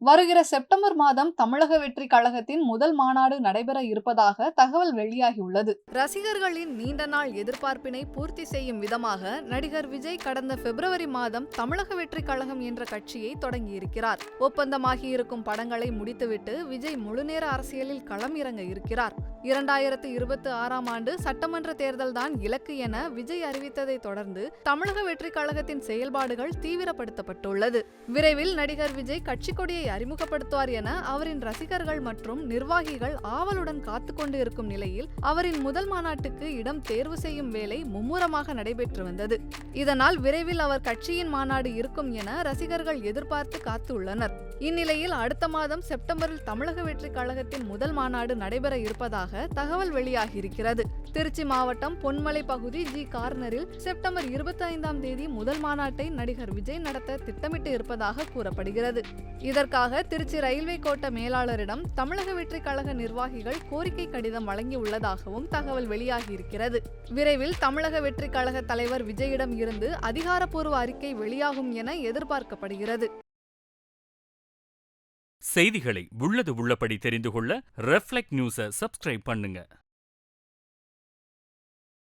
வருகிற செப்டம்பர் மாதம் தமிழக வெற்றி கழகத்தின் முதல் மாநாடு நடைபெற இருப்பதாக தகவல் வெளியாகியுள்ளது. ரசிகர்களின் நீண்ட நாள் எதிர்பார்ப்பினை பூர்த்தி செய்யும் விதமாக நடிகர் விஜய் கடந்த பிப்ரவரி மாதம் தமிழக வெற்றி கழகம் என்ற கட்சியை தொடங்கியிருக்கிறார். ஒப்பந்தமாகியிருக்கும் படங்களை முடித்துவிட்டு விஜய் முழுநேர அரசியலில் களம் இறங்க இருக்கிறார். 2026ஆம் ஆண்டு சட்டமன்ற தேர்தல்தான் இலக்கு என விஜய் அறிவித்ததை தொடர்ந்து தமிழக வெற்றி கழகத்தின் செயல்பாடுகள் தீவிரப்படுத்தப்பட்டுள்ளது. விரைவில் நடிகர் விஜய் கட்சி கொடியை அறிமுகப்படுத்துவார் என அவரின் ரசிகர்கள் மற்றும் நிர்வாகிகள் ஆவலுடன் காத்துக்கொண்டு இருக்கும் நிலையில் அவரின் முதல் மாநாட்டுக்கு இடம் தேர்வு செய்யும் வேலை மும்முரமாக நடைபெற்று வந்தது. இதனால் விரைவில் அவர் கட்சியின் மாநாடு இருக்கும் என ரசிகர்கள் எதிர்பார்த்து காத்துள்ளனர். இந்நிலையில் அடுத்த மாதம் செப்டம்பரில் தமிழக வெற்றி கழகத்தின் முதல் மாநாடு நடைபெற இருப்பதாக தகவல் வெளியாகியிருக்கிறது. திருச்சி மாவட்டம் பொன்மலை பகுதி ஜி கார்னரில் செப்டம்பர் 25ஆம் தேதி முதல் மாநாட்டை நடிகர் விஜய் நடத்த திட்டமிட்டு இருப்பதாக கூறப்படுகிறது. இதற்காக திருச்சி ரயில்வே கோட்ட மேலாளரிடம் தமிழக வெற்றி கழக நிர்வாகிகள் கோரிக்கை கடிதம் வழங்கியுள்ளதாகவும் தகவல் வெளியாகியிருக்கிறது. விரைவில் தமிழக வெற்றி கழக தலைவர் விஜயிடம் இருந்து அதிகாரப்பூர்வ அறிக்கை வெளியாகும் என எதிர்பார்க்கப்படுகிறது. செய்திகளை உள்ளது உள்ளபடி தெரிந்து கொள்ள ரெஃப்ளெக்ட் நியூஸை சப்ஸ்கிரைப் பண்ணுங்க.